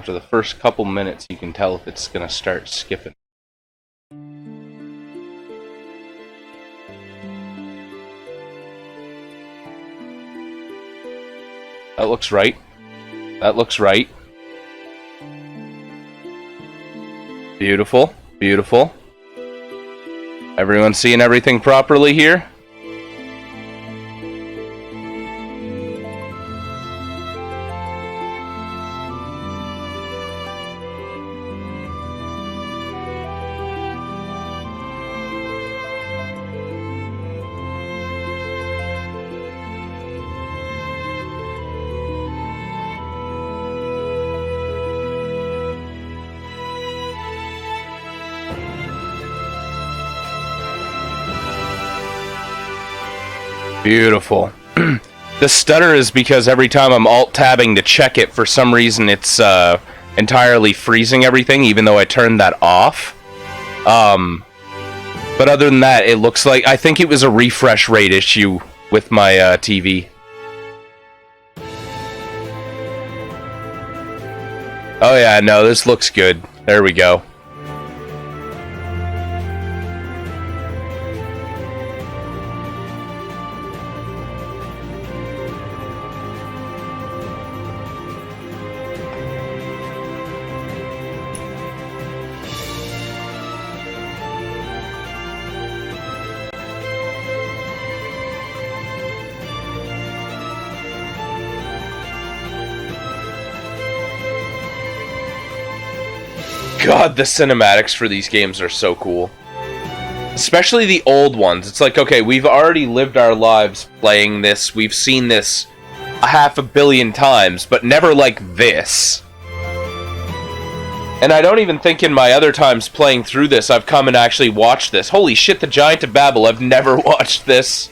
After the first couple minutes, you can tell if it's going to start skipping. That looks right. That looks right. Beautiful. Beautiful. Everyone seeing everything properly here? Beautiful. The stutter is because every time I'm alt-tabbing to check it, for some reason it's entirely freezing everything, even though I turned that off. But other than that, it looks like... I think it was a refresh rate issue with my TV. Oh yeah, no, this looks good. There we go. God, the cinematics for these games are so cool. Especially the old ones. It's like, okay, we've already lived our lives playing this. We've seen this a 500 million times, but never like this. And I don't even think in my other times playing through this, I've come and actually watched this. Holy shit, The Giant of Babel, I've never watched this.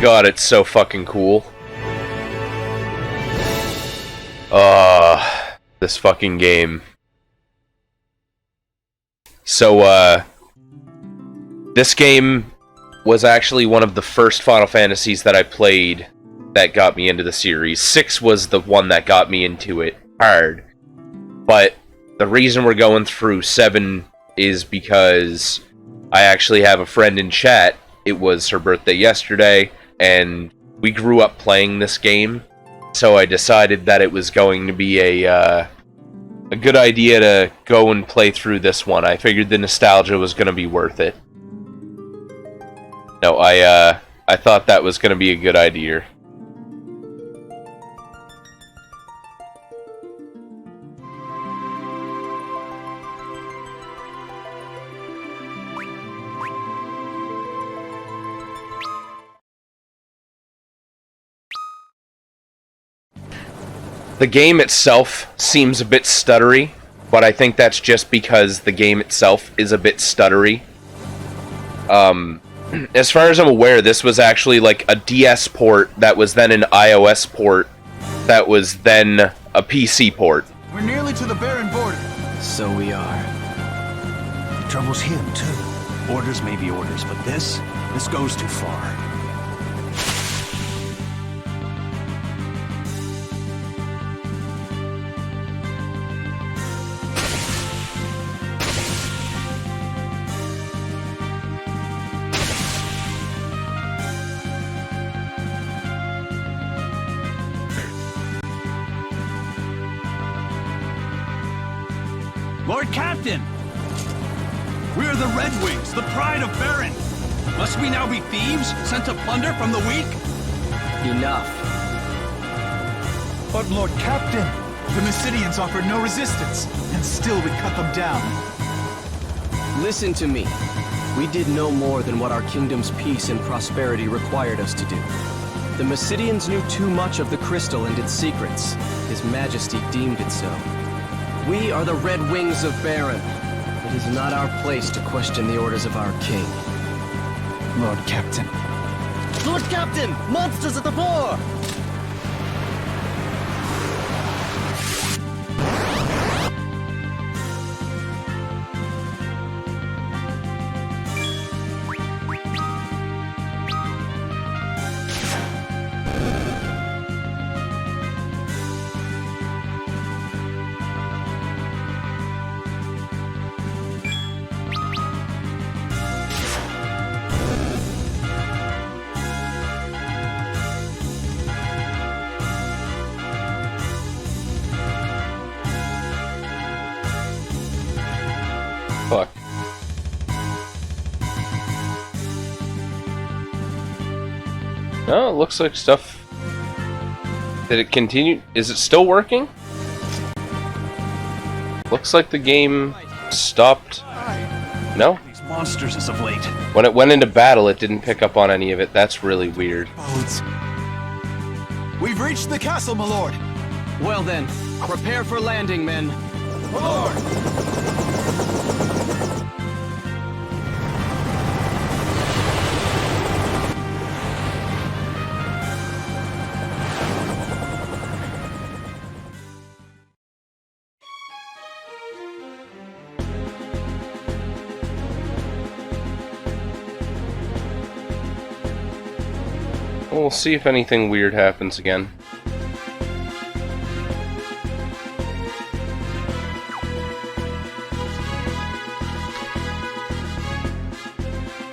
God, it's so fucking cool. This fucking game. So, this game was actually one of the first Final Fantasies that I played that got me into the series. 6 was the one that got me into it hard. But the reason we're going through 7 is because I actually have a friend in chat. It was her birthday yesterday, and we grew up playing this game, so I decided that it was going to be a good idea to go and play through this one. I figured the nostalgia was going to be worth it. No, I thought that was going to be a good idea. The game itself seems a bit stuttery, but I think that's just because the game itself is a bit stuttery. As far as I'm aware, this was actually like a DS port that was then an iOS port that was then a PC port. We're nearly to the barren border. So we are. The trouble's him, too. Orders may be orders, but this goes too far. Lord Captain! We're the Red Wings, the pride of Baron! Must we now be thieves, sent to plunder from the weak? Enough. But Lord Captain, The Mysidians offered no resistance, and still we cut them down. Listen to me. We did no more than what our kingdom's peace and prosperity required us to do. The Mysidians knew too much of the crystal and its secrets. His Majesty deemed it so. We are the Red Wings of Baron. It is not our place to question the orders of our king. Lord Captain. Lord Captain! Monsters at the fore! Fuck. No, it looks like stuff... Did it continue? Is it still working? Looks like the game stopped. No? These monsters as of late. When it went into battle, it didn't pick up on any of it. That's really weird. Boats. We've reached the castle, my lord. Well then, prepare for landing, men. My lord. We'll see if anything weird happens again.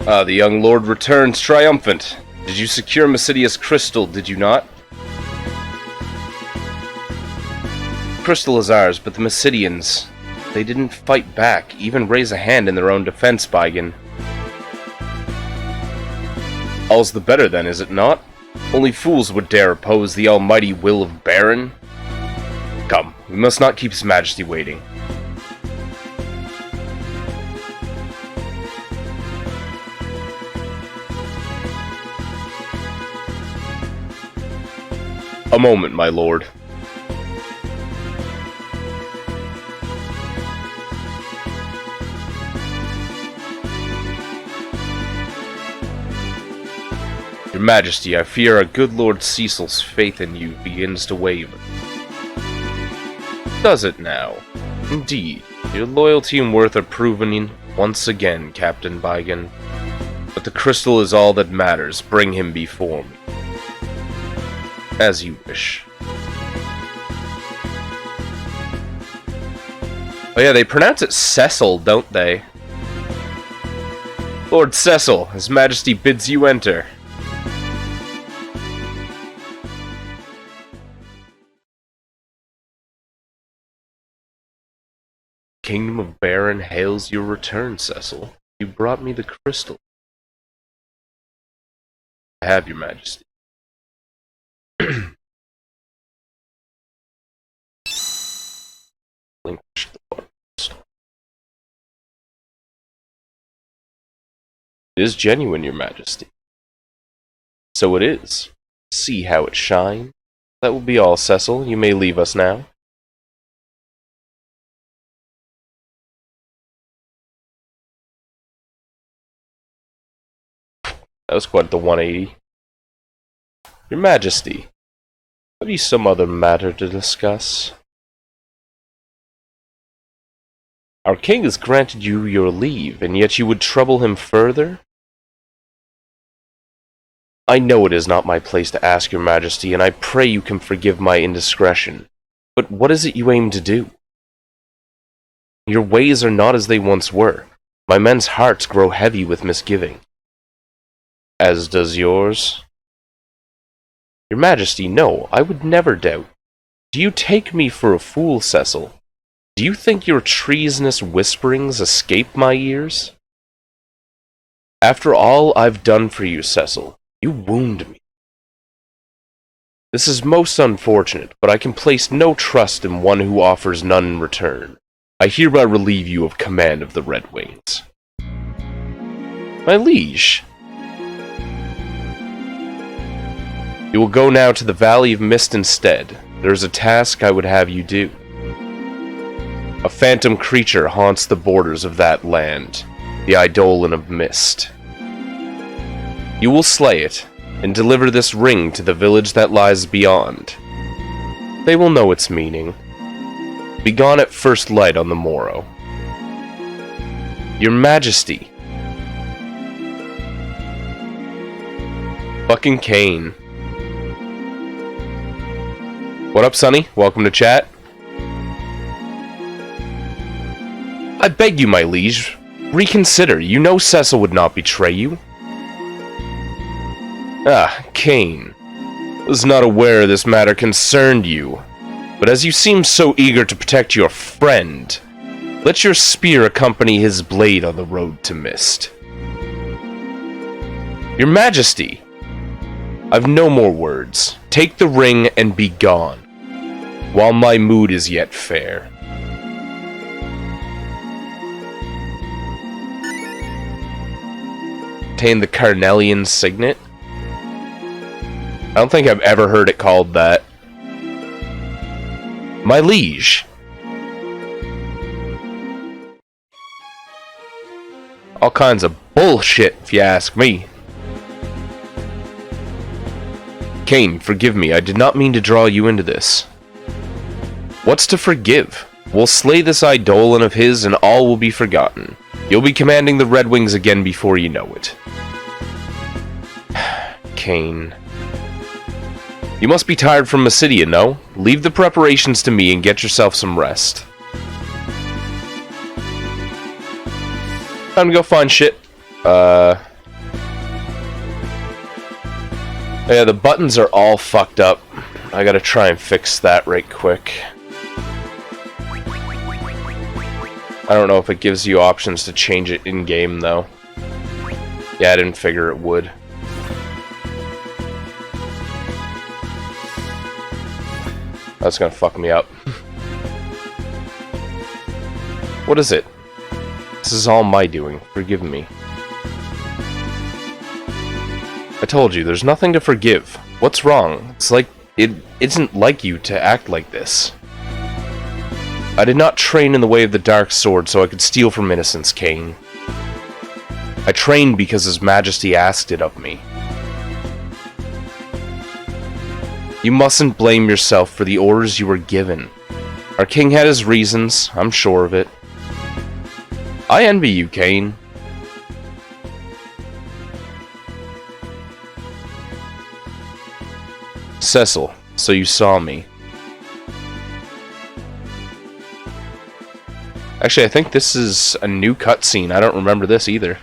The young lord returns triumphant. Did you secure Mysidia's crystal, did you not? Crystal is ours, but the Mysidians, they didn't fight back, even raise a hand in their own defense, Baigan. All's the better then, is it not? Only fools would dare oppose the almighty will of Baron. Come, we must not keep His Majesty waiting. A moment, my lord. Your Majesty, I fear our good Lord Cecil's faith in you begins to waver. Does it now? Indeed, your loyalty and worth are proven once again, Captain Baigan. But the crystal is all that matters. Bring him before me. As you wish. Oh yeah, they pronounce it Cecil, don't they? Lord Cecil, His Majesty bids you enter. Kingdom of Baron hails your return, Cecil. You brought me the crystal. I have, your Majesty. Relinquish the water crystal. It is genuine, your Majesty. So it is. See how it shines. That will be all, Cecil. You may leave us now. That was quite the 180. Your Majesty, have you some other matter to discuss? Our king has granted you your leave, and yet you would trouble him further? I know it is not my place to ask, your Majesty, and I pray you can forgive my indiscretion. But what is it you aim to do? Your ways are not as they once were. My men's hearts grow heavy with misgiving. As does yours. Your Majesty, no, I would never doubt. Do you take me for a fool, Cecil? Do you think your treasonous whisperings escape my ears? After all I've done for you, Cecil, you wound me. This is most unfortunate, but I can place no trust in one who offers none in return. I hereby relieve you of command of the Red Wings. My liege. You will go now to the Valley of Mist instead. There is a task I would have you do. A phantom creature haunts the borders of that land, the Eidolon of Mist. You will slay it, and deliver this ring to the village that lies beyond. They will know its meaning. Be gone at first light on the morrow. Your Majesty. Fucking Kane. What up, Sonny? Welcome to chat. I beg you, my liege, reconsider. You know Cecil would not betray you. Ah, Kane. Was not aware this matter concerned you. But as you seem so eager to protect your friend, let your spear accompany his blade on the road to Mist. Your Majesty, I've no more words. Take the ring and be gone, while my mood is yet fair. Obtain the Carnelian Signet? I don't think I've ever heard it called that. My liege. All kinds of bullshit, if you ask me. Kane, forgive me, I did not mean to draw you into this. What's to forgive? We'll slay this Eidolon of his and all will be forgotten. You'll be commanding the Red Wings again before you know it. Kane. You must be tired from Massidia, no? Leave the preparations to me and get yourself some rest. Time to go find shit. Yeah, the buttons are all fucked up. I gotta try and fix that right quick. I don't know if it gives you options to change it in-game, though. Yeah, I didn't figure it would. That's gonna fuck me up. What is it? This is all my doing. Forgive me. I told you, there's nothing to forgive. What's wrong? It's like, it isn't like you to act like this. I did not train in the way of the Dark Sword so I could steal from innocence, Kane. I trained because His Majesty asked it of me. You mustn't blame yourself for the orders you were given. Our king had his reasons, I'm sure of it. I envy you, Kane. Cecil, so you saw me. Actually, I think this is a new cutscene. I don't remember this either.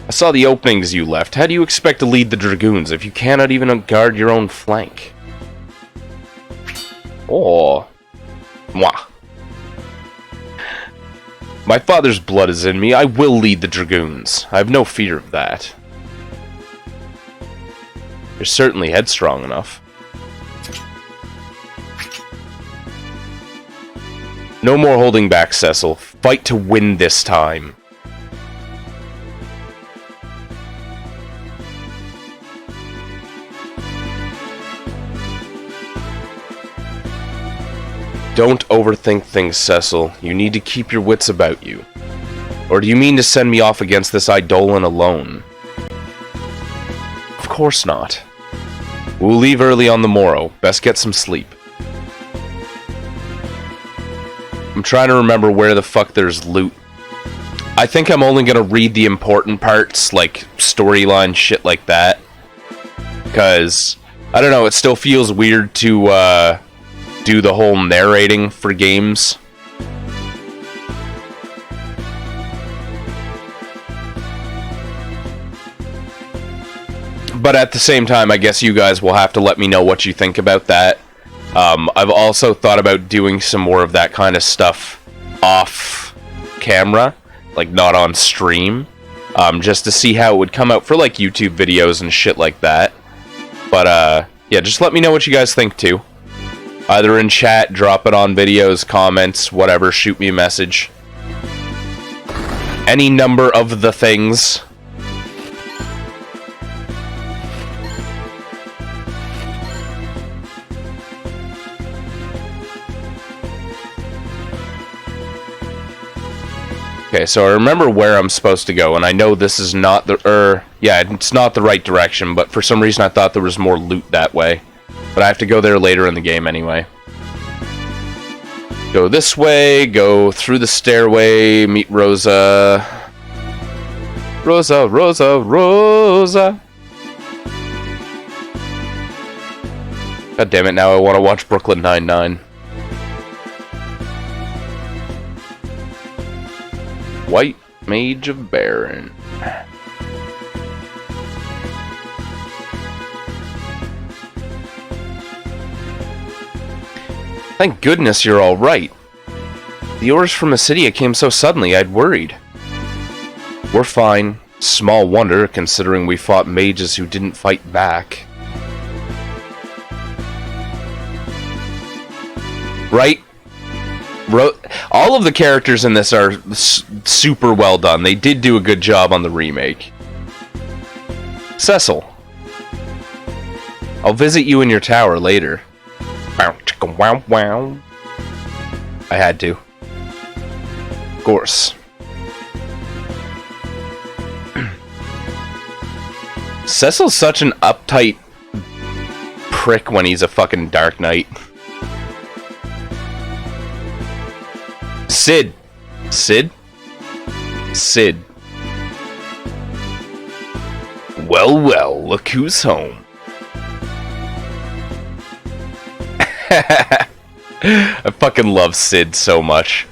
I saw the openings you left. How do you expect to lead the Dragoons if you cannot even guard your own flank? Oh. Mwah. My father's blood is in me. I will lead the Dragoons. I have no fear of that. You're certainly headstrong enough. No more holding back, Cecil. Fight to win this time. Don't overthink things, Cecil. You need to keep your wits about you. Or do you mean to send me off against this Eidolon alone? Of course not. We'll leave early on the morrow. Best get some sleep. I'm trying to remember where the fuck there's loot. I think I'm only gonna read the important parts, like storyline shit like that. Because, I don't know, it still feels weird to, do the whole narrating for games. But at the same time, I guess you guys will have to let me know what you think about that. I've also thought about doing some more of that kind of stuff off camera, like not on stream, just to see how it would come out for like YouTube videos and shit like that. But, yeah, just let me know what you guys think, too. Either in chat, drop it on videos, comments, whatever, shoot me a message. Any number of the things. Okay, so I remember where I'm supposed to go, and I know this is not the, yeah, it's not the right direction, but for some reason I thought there was more loot that way. But I have to go there later in the game anyway. Go this way, go through the stairway, meet Rosa. Rosa, Rosa, Rosa. God damn it, now I want to watch Brooklyn Nine-Nine. White Mage of Baron. Thank goodness you're alright. The orders from Acidia came so suddenly, I'd worried. We're fine. Small wonder, considering we fought mages who didn't fight back. Right? All of the characters in this are super well done. They did do a good job on the remake. Cecil. I'll visit you in your tower later. Wow, chicka, wow, wow. I had to. Of course. Cecil's such an uptight prick when he's a fucking Dark Knight. Sid. Sid? Sid. Well, well, look who's home. I fucking love Sid so much.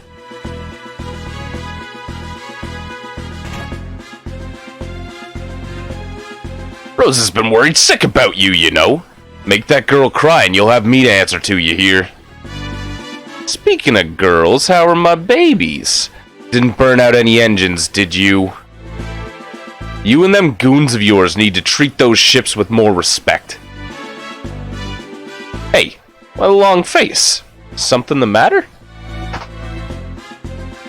Rose has been worried sick about you, you know. Make that girl cry and you'll have me to answer to, you hear? Speaking of girls, how are my babies? Didn't burn out any engines, did you? You and them goons of yours need to treat those ships with more respect. Hey, what a long face. Something the matter?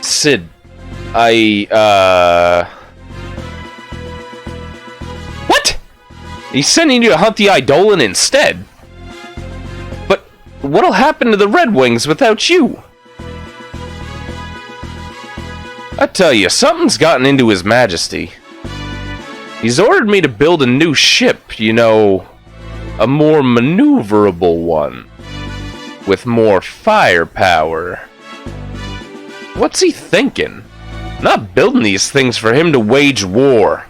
Sid, What? He's sending you to hunt the Eidolon instead. But what'll happen to the Red Wings without you? I tell you, something's gotten into His Majesty. He's ordered me to build a new ship, you know, a more maneuverable one, with more firepower. What's he thinking? I'm not building these things for him to wage war.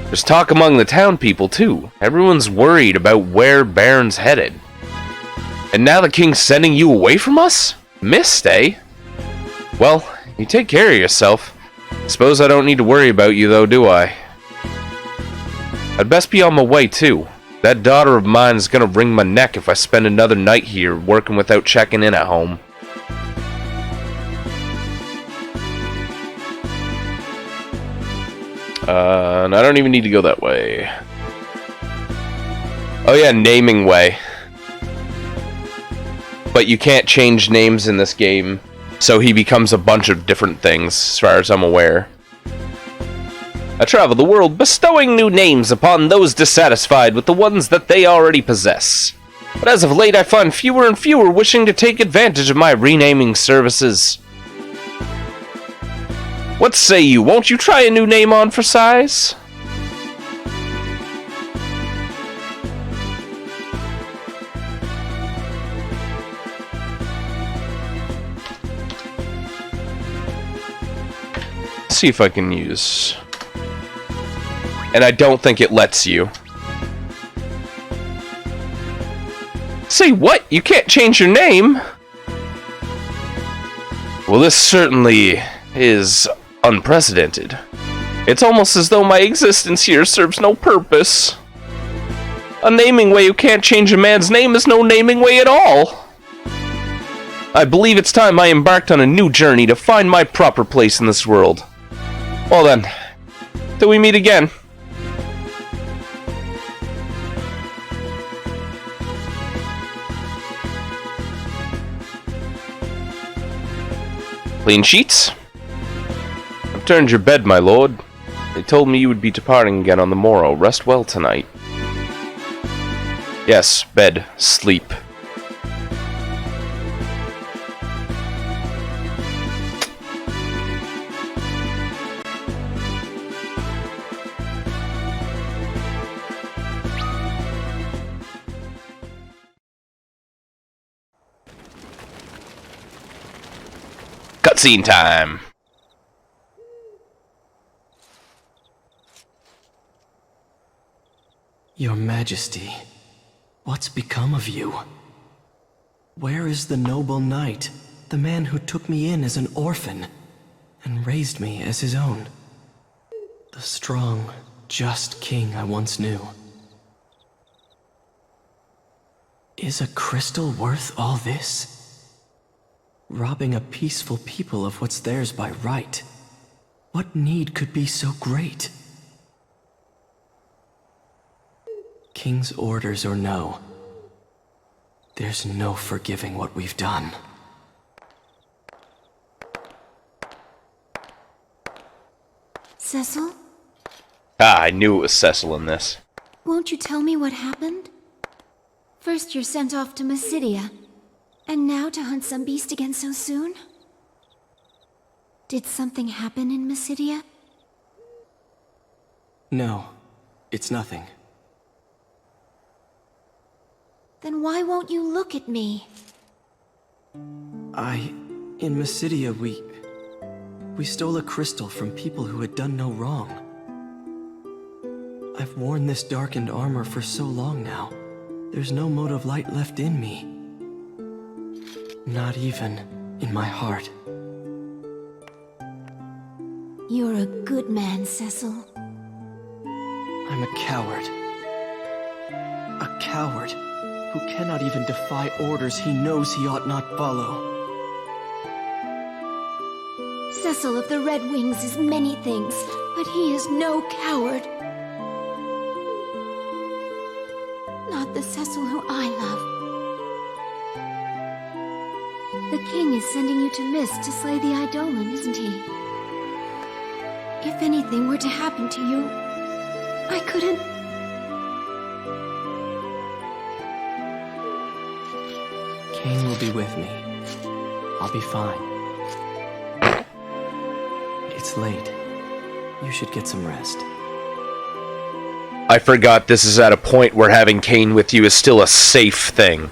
There's talk among the town people, too. Everyone's worried about where Baron's headed. And now the king's sending you away from us? Missed, eh? Well, you take care of yourself. Suppose I don't need to worry about you, though, do I? I'd best be on my way, too. That daughter of mine is gonna wring my neck if I spend another night here working without checking in at home. And I don't even need to go that way. Oh yeah, naming way. But you can't change names in this game, so he becomes a bunch of different things, as far as I'm aware. I travel the world bestowing new names upon those dissatisfied with the ones that they already possess. But as of late I find fewer and fewer wishing to take advantage of my renaming services. What say you, won't you try a new name on for size? Let's see if I can use... And I don't think it lets you. Say what? You can't change your name? Well, this certainly is unprecedented. It's almost as though my existence here serves no purpose. A naming way who can't change a man's name is no naming way at all. I believe it's time I embarked on a new journey to find my proper place in this world. Well then, till we meet again. Clean sheets? I've turned your bed, my lord. They told me you would be departing again on the morrow. Rest well tonight. Yes, bed, sleep. Cutscene time. Your Majesty, what's become of you? Where is the noble knight, the man who took me in as an orphan and raised me as his own? The strong, just king I once knew. Is a crystal worth all this? Robbing a peaceful people of what's theirs by right. What need could be so great? King's orders or no, there's no forgiving what we've done. Cecil? Ah, I knew it was Cecil in this. Won't you tell me what happened? First you're sent off to Mysidia, and now to hunt some beast again so soon? Did something happen in Mysidia? No, it's nothing. Then why won't you look at me? In Mysidia, we stole a crystal from people who had done no wrong. I've worn this darkened armor for so long now. There's no mote of light left in me. Not even in my heart. You're a good man, Cecil. I'm a coward. A coward who cannot even defy orders he knows he ought not follow. Cecil of the Red Wings is many things, but he is no coward. Not the Cecil who I love. The king is sending you to Mist to slay the Eidolon, isn't he? If anything were to happen to you, I couldn't... Cain will be with me. I'll be fine. It's late. You should get some rest. I forgot this is at a point where having Cain with you is still a safe thing.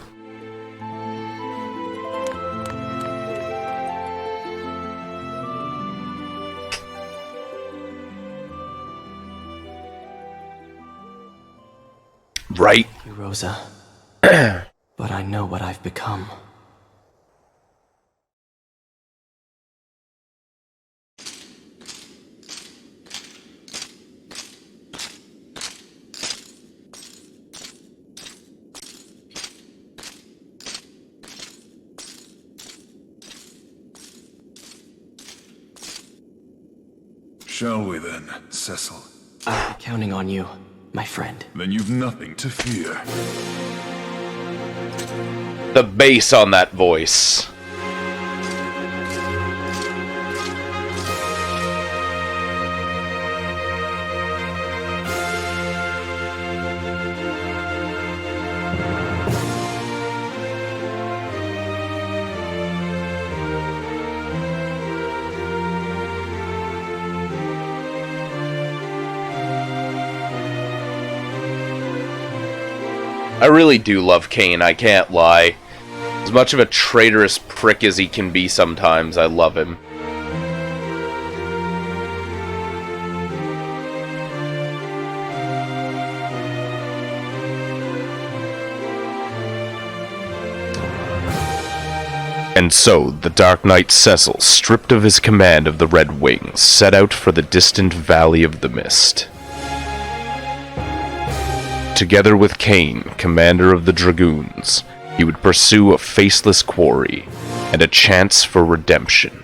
Right? Thank you, Rosa. But I know what I've become. Shall we then, Cecil? I'll be counting on you, my friend. Then you've nothing to fear. The bass on that voice. I really do love Cain, I can't lie. As much of a traitorous prick as he can be sometimes, I love him. And so, the Dark Knight Cecil, stripped of his command of the Red Wings, set out for the distant Valley of the Mist. Together with Cain, commander of the Dragoons, he would pursue a faceless quarry and a chance for redemption.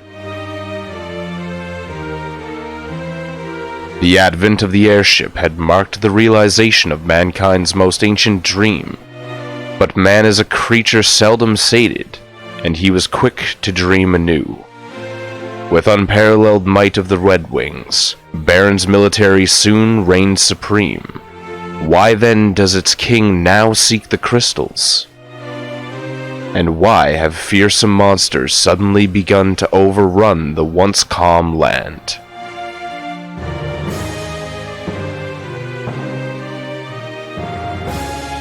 The advent of the airship had marked the realization of mankind's most ancient dream, but man is a creature seldom sated, and he was quick to dream anew. With unparalleled might of the Red Wings, Baron's military soon reigned supreme. Why then does its king now seek the crystals? And why have fearsome monsters suddenly begun to overrun the once calm land?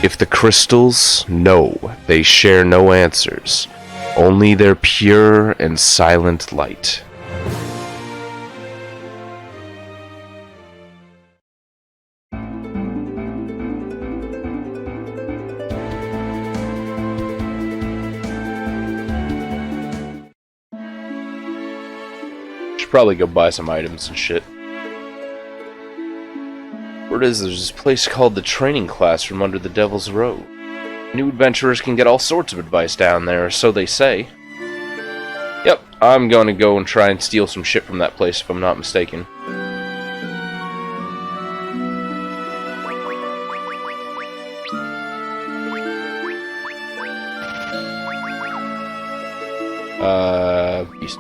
If the crystals, no, they share no answers, only their pure and silent light. Should probably go buy some items and shit. Word is there's this place called the Training Classroom under the Devil's Road. New adventurers can get all sorts of advice down there, or so they say. Yep, I'm going to go and try and steal some shit from that place if I'm not mistaken. Beast.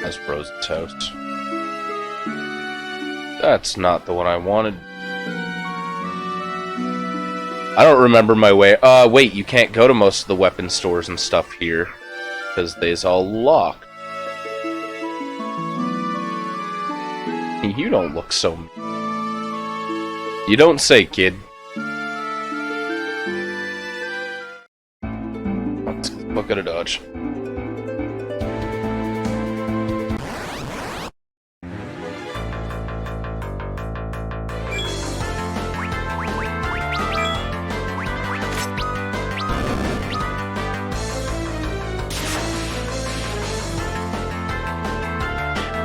That's frozen toast. That's not the one I wanted. I don't remember my way. Wait, you can't go to most of the weapon stores and stuff here. Because they's all locked. You don't look so... You don't say, kid. Let's look at a dodge.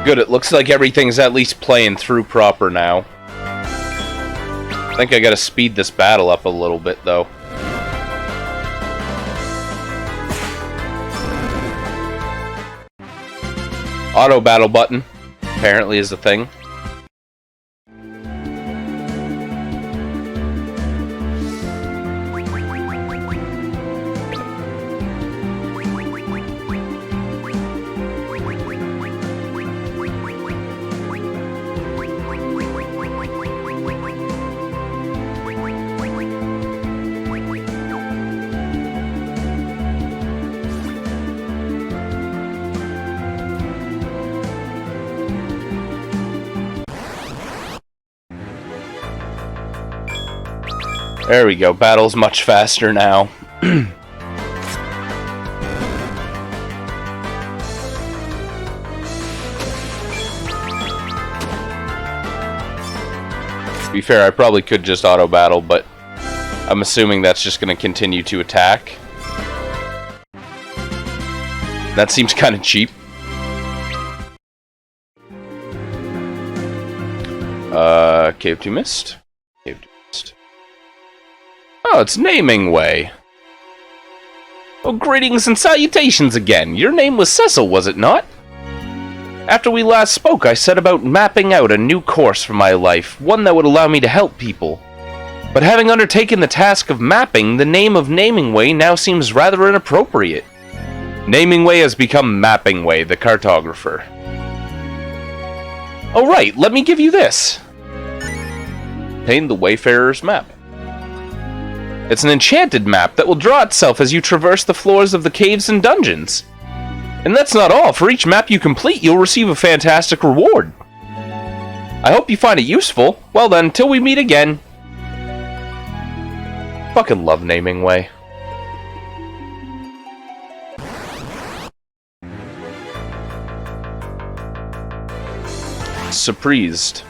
Good, it looks like everything's at least playing through proper now. I think I gotta speed this battle up a little bit, though. Auto battle button, apparently is a thing. There we go, battle's much faster now. To be fair, I probably could just auto battle, but I'm assuming that's just going to continue to attack. That seems kind of cheap. Cave to Mist. Cave to Mist. Oh, it's Naming Way. Oh, greetings and salutations again. Your name was Cecil, was it not? After we last spoke, I set about mapping out a new course for my life, one that would allow me to help people. But having undertaken the task of mapping, the name of Naming Way now seems rather inappropriate. Naming Way has become Mapping Way, the cartographer. Oh right, let me give you this. Obtain the Wayfarer's Map. It's an enchanted map that will draw itself as you traverse the floors of the caves and dungeons. And that's not all. For each map you complete, you'll receive a fantastic reward. I hope you find it useful. Well then, till we meet again. Fucking love Naming Way. Surprised.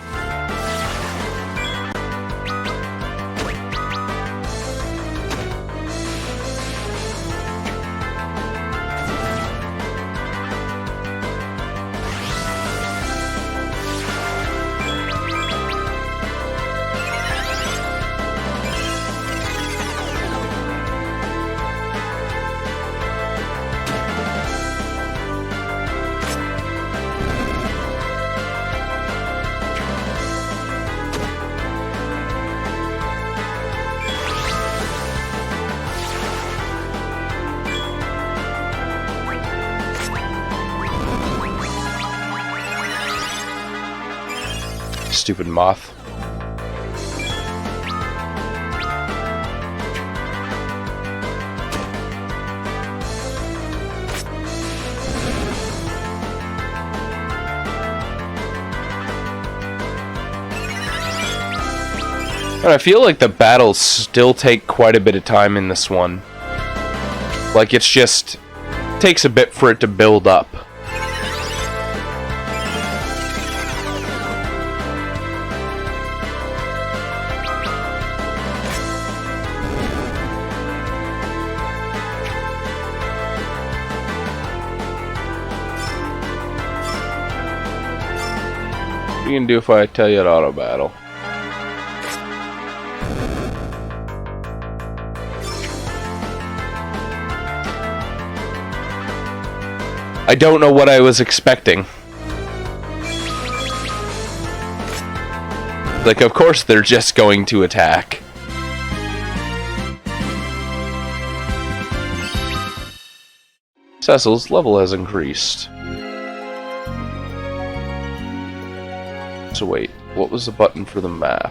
Stupid moth. And I feel like the battles still take quite a bit of time in this one. Like, it's just... takes a bit for it to build up. What are you gonna do if I tell you to auto battle? I don't know what I was expecting. Like, of course they're just going to attack. Cecil's level has increased. So wait, what was the button for the map?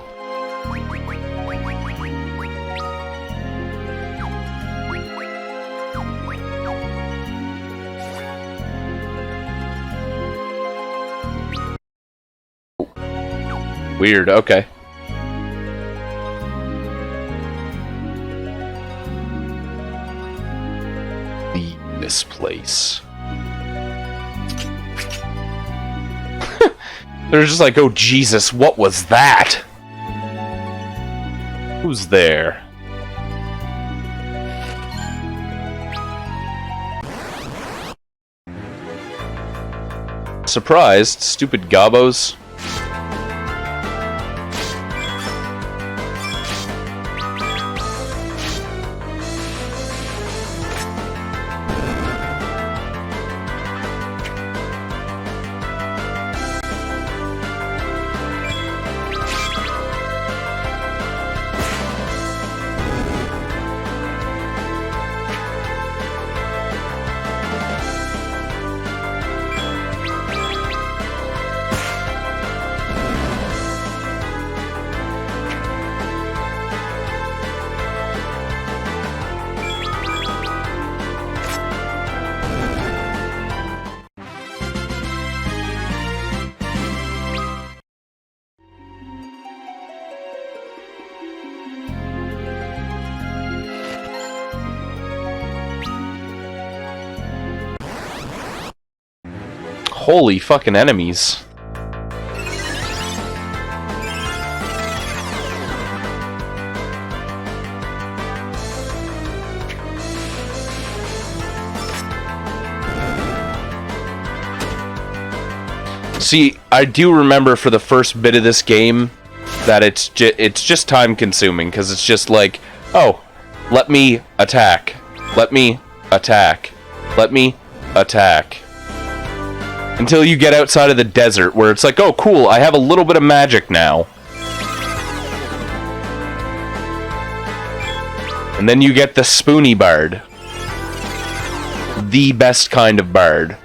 Weird, okay. Leave this place. They're just like, oh Jesus, what was that? Who's there? Surprised, stupid gobos. Holy fucking enemies. See, I do remember for the first bit of this game that it's just time consuming, because it's just like, oh, let me attack. Let me attack. Let me attack. Until you get outside of the desert, where it's like, oh cool, I have a little bit of magic now. And then you get the Spoony Bard. The best kind of bard.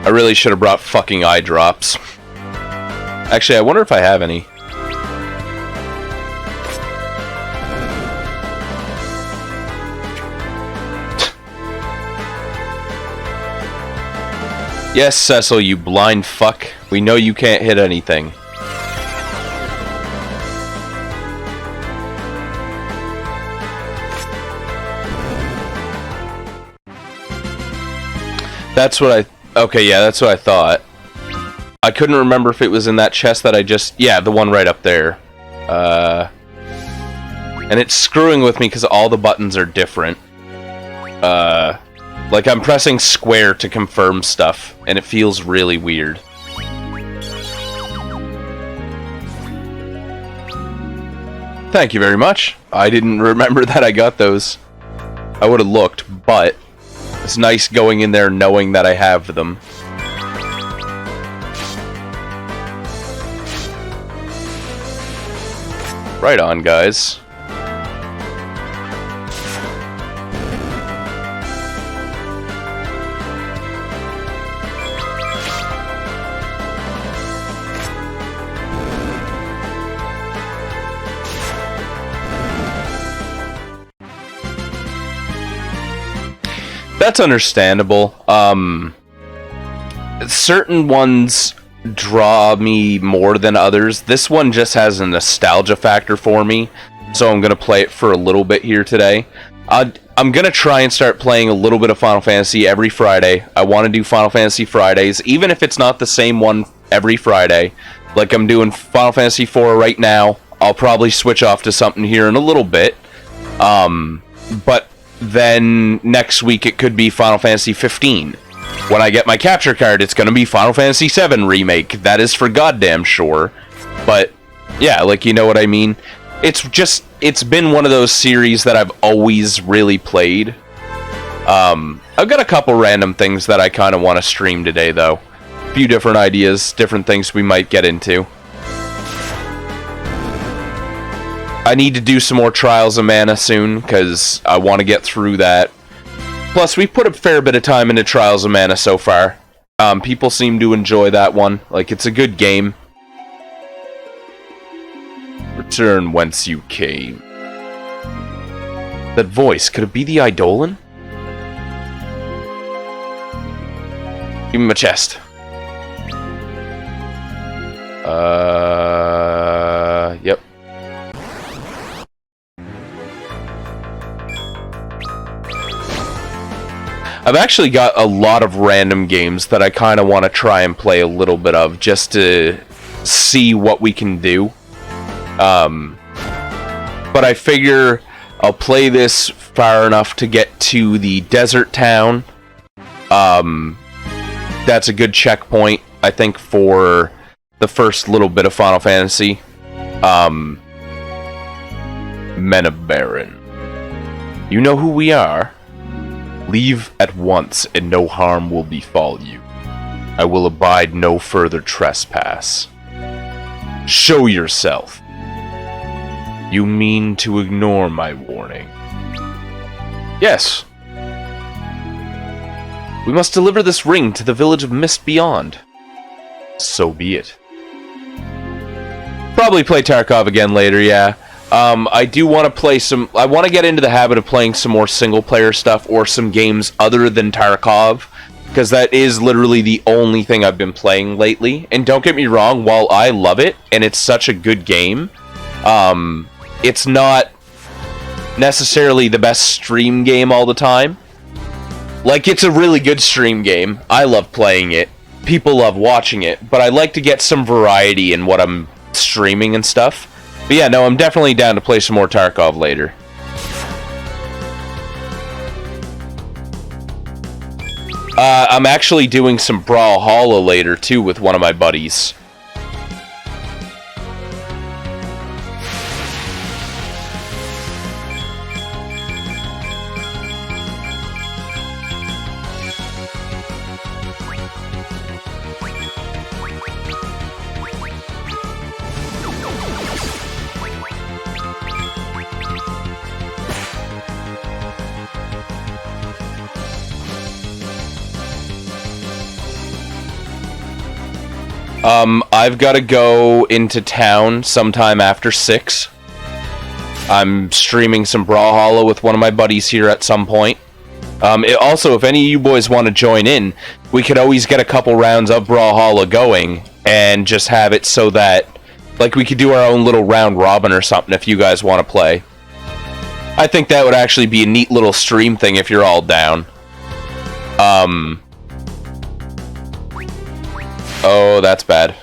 I really should have brought fucking eye drops. Actually, I wonder if I have any. Yes, Cecil, you blind fuck. We know you can't hit anything. That's what I... Okay, yeah, that's what I thought. I couldn't remember if it was in that chest that I just... Yeah, the one right up there. And it's screwing with me because all the buttons are different. Like, I'm pressing square to confirm stuff, and it feels really weird. Thank you very much. I didn't remember that I got those. I would have looked, but... It's nice going in there knowing that I have them. Right on, guys. That's understandable. Certain ones draw me more than others. This one just has a nostalgia factor for me, so I'm going to play it for a little bit here today. I'm going to try and start playing a little bit of Final Fantasy every Friday. I want to do Final Fantasy Fridays, even if it's not the same one every Friday. Like I'm doing Final Fantasy IV right now. I'll probably switch off to something here in a little bit. But then next week it could be Final Fantasy 15. When I get my capture card, it's going to be Final Fantasy VII Remake. That is for goddamn sure. But, yeah, like, you know what I mean? It's been one of those series that I've always really played. I've got a couple random things that I kind of want to stream today, though. A few different ideas, different things we might get into. I need to do some more Trials of Mana soon, because I want to get through that. Plus, we've put a fair bit of time into Trials of Mana so far. People seem to enjoy that one. Like, it's a good game. Return whence you came. That voice, could it be the Eidolon? Give me my chest. Yep. I've actually got a lot of random games that I kind of want to try and play a little bit of, just to see what we can do. But I figure I'll play this far enough to get to the desert town. That's a good checkpoint, I think, for the first little bit of Final Fantasy. Men of Baron. You know who we are. Leave at once, and no harm will befall you. I will abide no further trespass. Show yourself. You mean to ignore my warning? Yes. We must deliver this ring to the village of Mist Beyond. So be it. Probably play Tarkov again later, yeah. I do want to play some... I want to get into the habit of playing some more single-player stuff or some games other than Tarkov, because that is literally the only thing I've been playing lately. And don't get me wrong, while I love it, and it's such a good game, it's not necessarily the best stream game all the time. Like, it's a really good stream game. I love playing it. People love watching it, but I like to get some variety in what I'm streaming and stuff. But yeah, no, I'm definitely down to play some more Tarkov later. I'm actually doing some Brawlhalla later, too, with one of my buddies. I've got to go into town sometime after 6. I'm streaming some Brawlhalla with one of my buddies here at some point. Also, if any of you boys want to join in, we could always get a couple rounds of Brawlhalla going, and just have it so that, like, we could do our own little round robin or something if you guys want to play. I think that would actually be a neat little stream thing if you're all down. Oh, that's bad.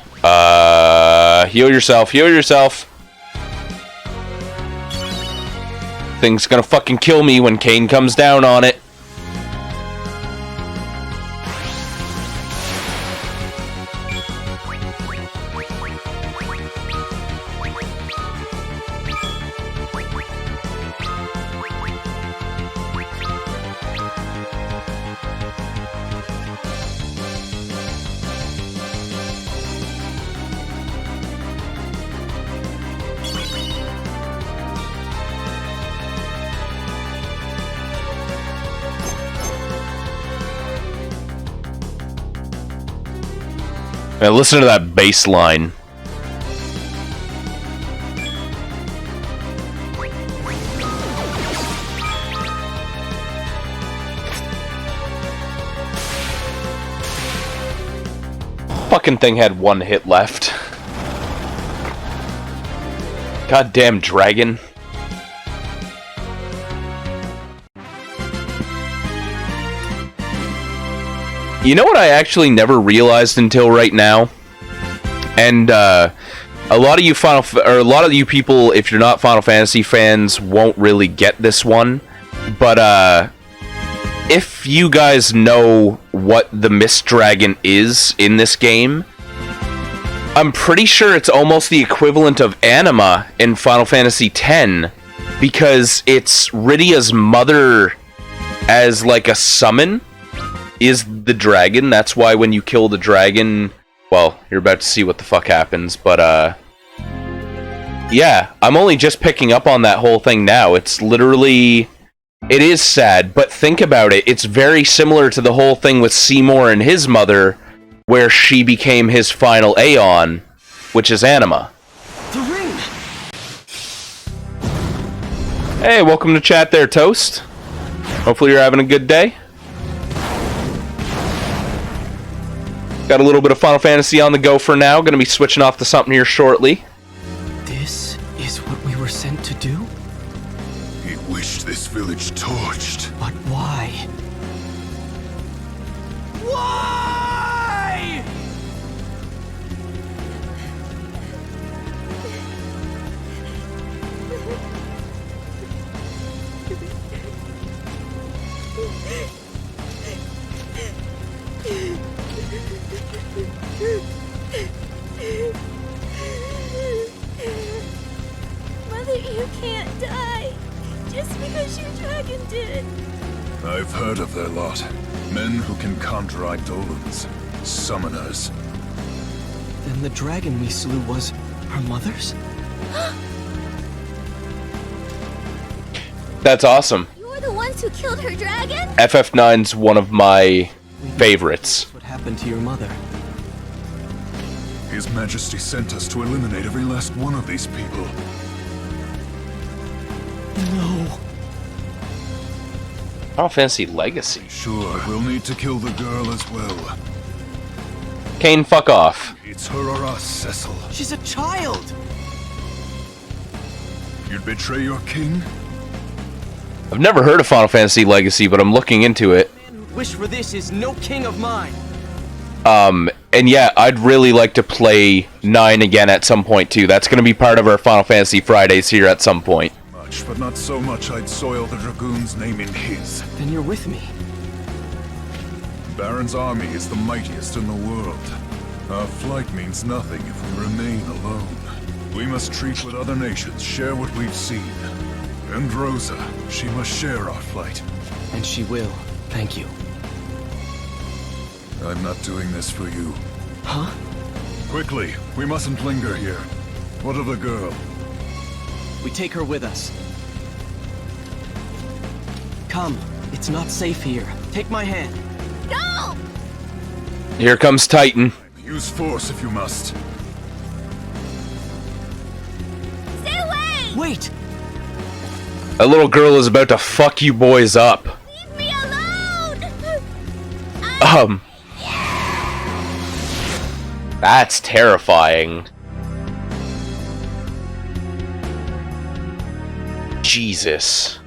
Heal yourself, heal yourself. Thing's gonna fucking kill me when Kane comes down on it. Man, listen to that bass line. Fucking thing had one hit left. Goddamn dragon. You know what I actually never realized until right now? And a lot of you people, if you're not Final Fantasy fans, won't really get this one. But if you guys know what the Mist Dragon is in this game, I'm pretty sure it's almost the equivalent of Anima in Final Fantasy X, because it's Rydia's mother as like a summon is the dragon. That's why when you kill the dragon, well, you're about to see what the fuck happens, but yeah, I'm only just picking up on that whole thing now. It's literally, it is sad, but think about it. It's very similar to the whole thing with Seymour and his mother, where she became his final Aeon, which is Anima. The ring! Hey, welcome to chat there, Toast. Hopefully you're having a good day. Got a little bit of Final Fantasy on the go for now. Gonna be switching off to something here shortly. This is what we were sent to do? He wished this village torched. But why? Why? Mother, you can't die. Just because your dragon did. I've heard of their lot. Men who can conjure eidolons. Summoners. Then the dragon we slew was her mother's? That's awesome. You were the ones who killed her dragon? FF9's one of my favorites. What happened to your mother? His Majesty sent us to eliminate every last one of these people. No. Final Fantasy Legacy. Sure, we'll need to kill the girl as well. Kane, fuck off. It's her or us, Cecil. She's a child! You'd betray your king? I've never heard of Final Fantasy Legacy, but I'm looking into it. The man who wished for this is no king of mine. And yeah, I'd really like to play 9 again at some point too. That's going to be part of our Final Fantasy Fridays here at some point. Much, but not so much I'd soil the Dragoon's name in his. Then you're with me. Baron's army is the mightiest in the world. Our flight means nothing if we remain alone. We must treat with other nations, share what we've seen. And Rosa, she must share our flight. And she will. Thank you. I'm not doing this for you. Huh? Quickly, we mustn't linger here. What of the girl? We take her with us. Come. It's not safe here. Take my hand. No! Here comes Titan. Use force if you must. Stay away! Wait! That little girl is about to fuck you boys up. Leave me alone! That's terrifying. Jesus.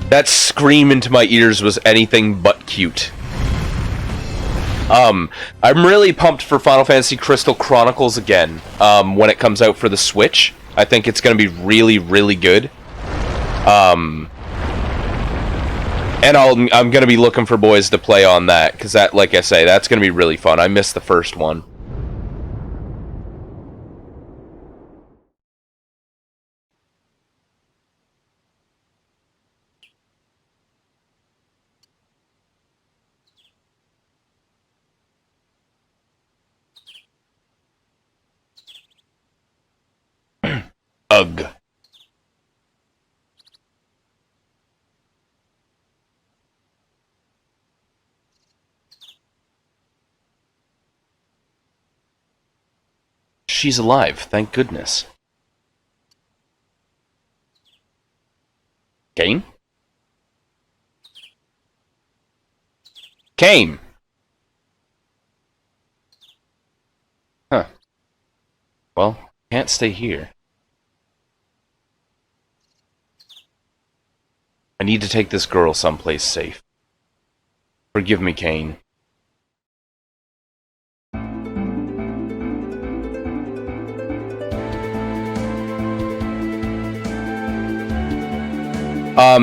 That scream into my ears was anything but cute. I'm really pumped for Final Fantasy Crystal Chronicles again, when it comes out for the Switch. I think it's going to be really, really good. And I'm going to be looking for boys to play on that, because that, like I say, that's going to be really fun. I missed the first one. Ugh. She's alive, thank goodness. Kane? Kane! Huh. Well, can't stay here. I need to take this girl someplace safe. Forgive me, Kane.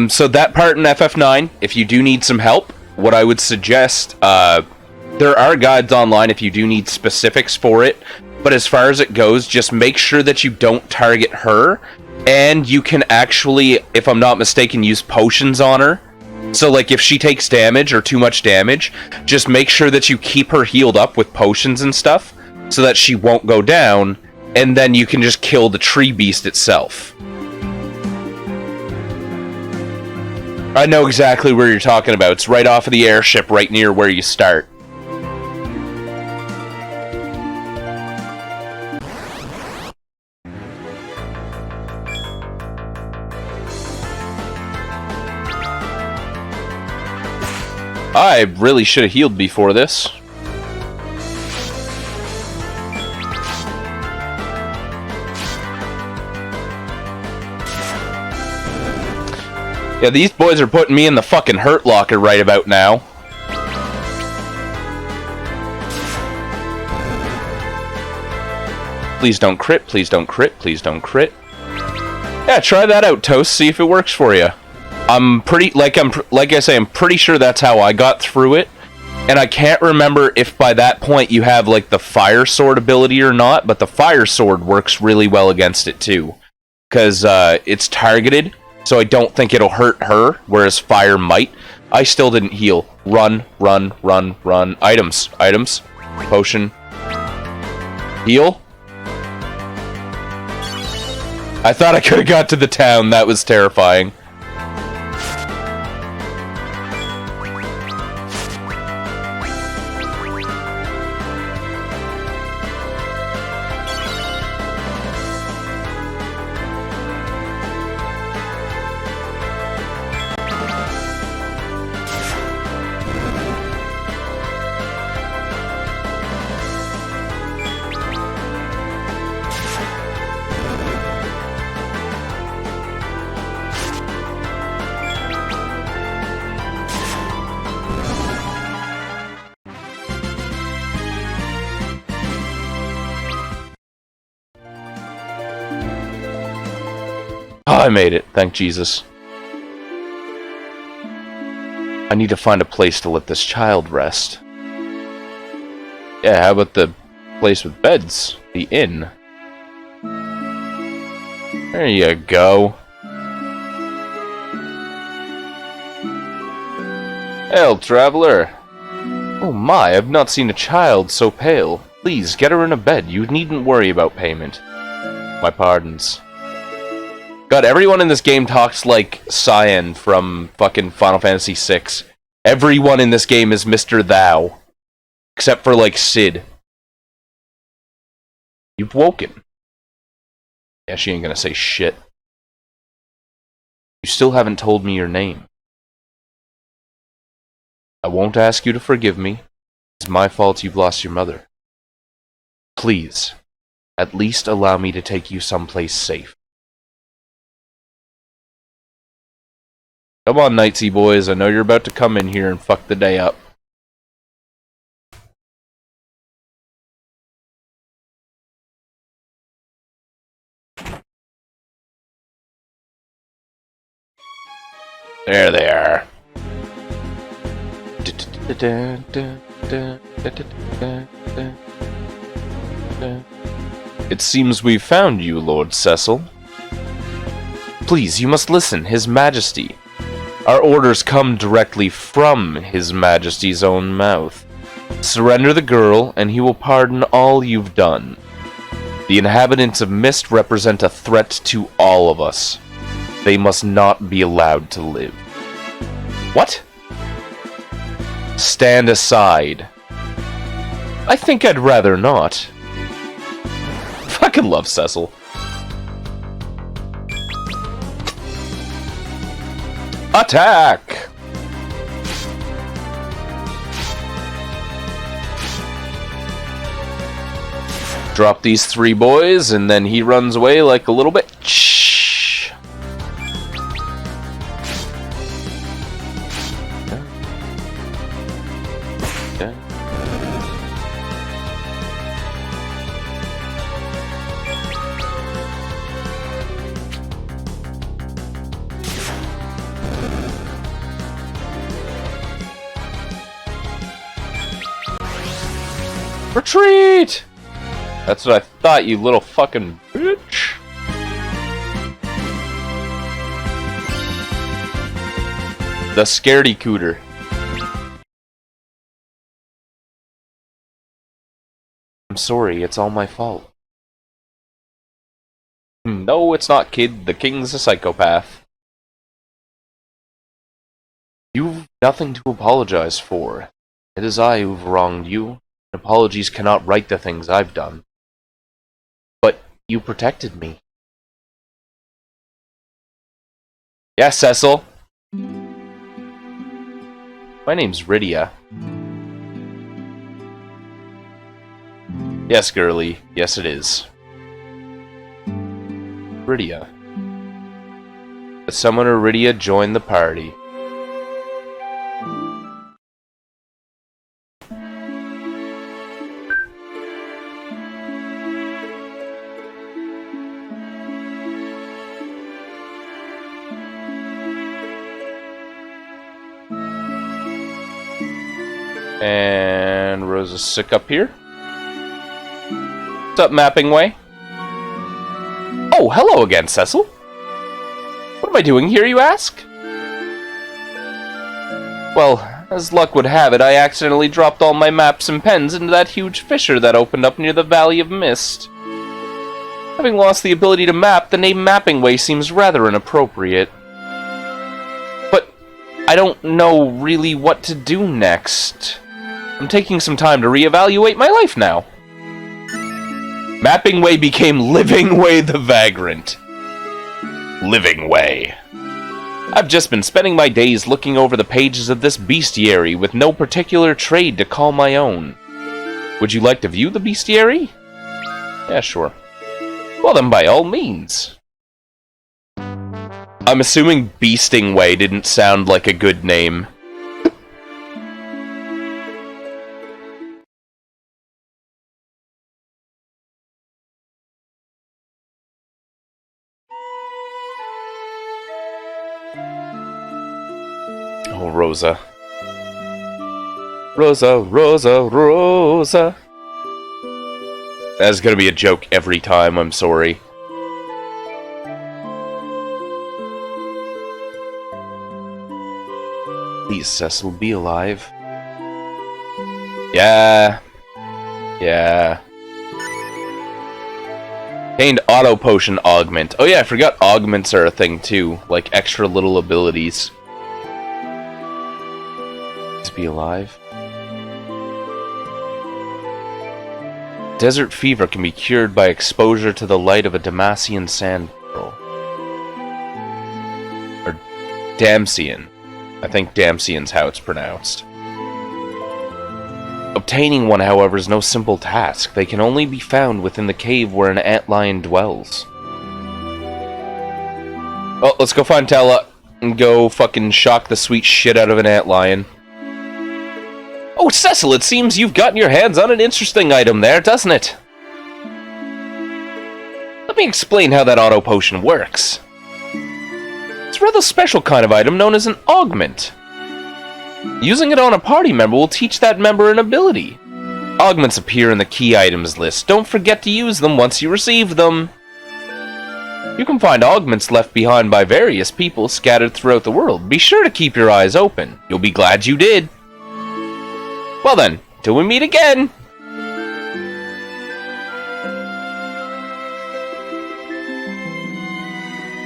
So that part in FF9, if you do need some help, what I would suggest, there are guides online if you do need specifics for it, but as far as it goes, just make sure that you don't target her, and you can actually, if I'm not mistaken, use potions on her. So, like, if she takes damage or too much damage, just make sure that you keep her healed up with potions and stuff, so that she won't go down, and then you can just kill the tree beast itself. I know exactly where you're talking about. It's right off of the airship, right near where you start. I really should have healed before this. Yeah, these boys are putting me in the fucking hurt locker right about now. Please don't crit, please don't crit, please don't crit. Yeah, try that out, Toast, see if it works for you. I'm pretty sure that's how I got through it. And I can't remember if by that point you have like the fire sword ability or not, but the fire sword works really well against it too. Cuz it's targeted. So I don't think it'll hurt her, whereas fire might. I still didn't heal. Run, run, run, run. Items, items. Potion. Heal. I thought I could have got to the town. That was terrifying. Oh, I made it. Thank Jesus. I need to find a place to let this child rest. Yeah, how about the place with beds? The inn. There you go. Hail, traveler. Oh my, I've not seen a child so pale. Please, get her in a bed. You needn't worry about payment. My pardons. God, everyone in this game talks like Cyan from fucking Final Fantasy VI. Everyone in this game is Mr. Thou. Except for, like, Sid. You've woken. Yeah, she ain't gonna say shit. You still haven't told me your name. I won't ask you to forgive me. It's my fault you've lost your mother. Please, at least allow me to take you someplace safe. Come on, Knightsy boys. I know you're about to come in here and fuck the day up. There they are. It seems we've found you, Lord Cecil. Please, you must listen, His Majesty. Our orders come directly from His Majesty's own mouth. Surrender the girl, and he will pardon all you've done. The inhabitants of Mist represent a threat to all of us. They must not be allowed to live. What? Stand aside. I think I'd rather not. fucking love Cecil. Attack! Drop these 3 boys, and then he runs away like a little bitch. Okay. Retreat! That's what I thought, you little fucking bitch. The scaredy cooter. I'm sorry, it's all my fault. No, it's not, kid. The king's a psychopath. You've nothing to apologize for. It is I who've wronged you. Apologies cannot right the things I've done. But you protected me. Yes, Cecil. My name's Rydia. Yes, girly. Yes, it is. Rydia. The summoner Rydia joined the party. And Rosa's sick up here. What's up, Mapping Way? Oh, hello again, Cecil. What am I doing here, you ask? Well, as luck would have it, I accidentally dropped all my maps and pens into that huge fissure that opened up near the Valley of Mist. Having lost the ability to map, the name Mapping Way seems rather inappropriate. But I don't know really what to do next. I'm taking some time to reevaluate my life now. Mapping Way became Living Way the Vagrant. Living Way. I've just been spending my days looking over the pages of this bestiary with no particular trade to call my own. Would you like to view the bestiary? Yeah, sure. Well then, by all means. I'm assuming Beasting Way didn't sound like a good name. Oh, Rosa. Rosa, Rosa, Rosa. That's gonna be a joke every time, I'm sorry. Please, Cecil, be alive. Yeah. Yeah. Gained auto potion augment. Oh yeah, I forgot augments are a thing too. Like extra little abilities. Please be alive. Desert fever can be cured by exposure to the light of a Damasian sand pearl. Or Damsian. I think Damsian's how it's pronounced. Obtaining one, however, is no simple task. They can only be found within the cave where an antlion dwells. Well, let's go find Tella and go fucking shock the sweet shit out of an antlion. Oh, Cecil, it seems you've gotten your hands on an interesting item there, doesn't it? Let me explain how that auto potion works. It's a rather special kind of item known as an augment. Using it on a party member will teach that member an ability. Augments appear in the key items list. Don't forget to use them once you receive them. You can find augments left behind by various people scattered throughout the world. Be sure to keep your eyes open. You'll be glad you did. Well then, till we meet again!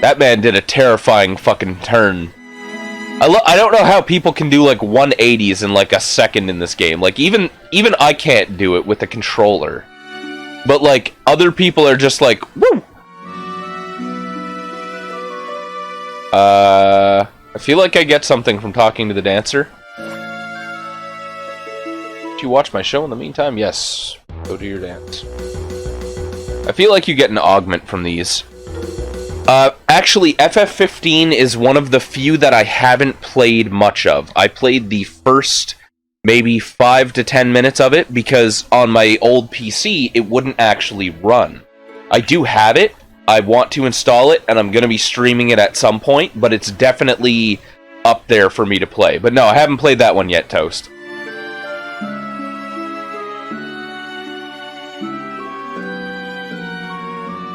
That man did a terrifying fucking turn. I don't know how people can do like 180s in like a second in this game. Like even I can't do it with a controller. But, like, other people are just like, woo! I feel like I get something from talking to the dancer. Did you watch my show in the meantime? Yes. Go do your dance. I feel like you get an augment from these. Actually, FF15 is one of the few that I haven't played much of. I played the first maybe 5 to 10 minutes of it because on my old PC, it wouldn't actually run. I do have it. I want to install it, and I'm going to be streaming it at some point, but it's definitely up there for me to play. But no, I haven't played that one yet, Toast.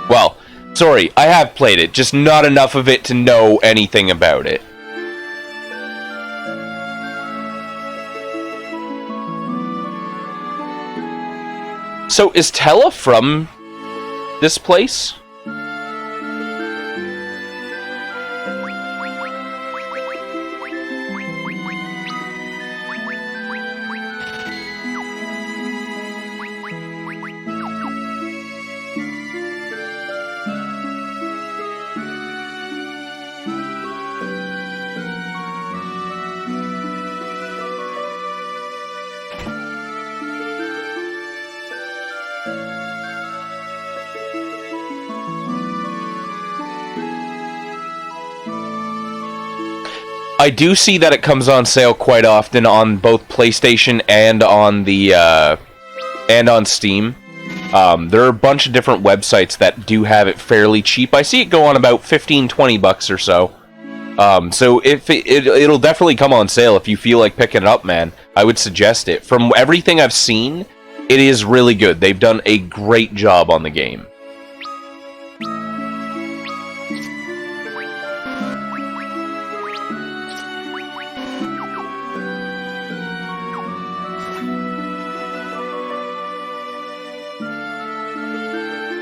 Well, sorry, I have played it, just not enough of it to know anything about it. So, is Tella from this place? I do see that it comes on sale quite often on both PlayStation and on the and on Steam. There are a bunch of different websites that do have it fairly cheap. I see it go on about $15-20 or so. So if it'll definitely come on sale if you feel like picking it up, man. I would suggest it. From everything I've seen, it is really good. They've done a great job on the game.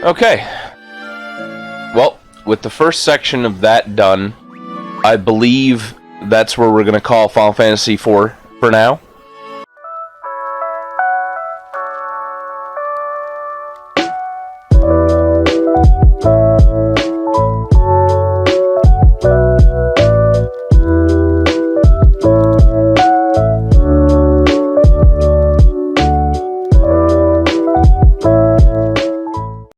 Okay. Well, with the first section of that done, I believe that's where we're going to call Final Fantasy IV for now.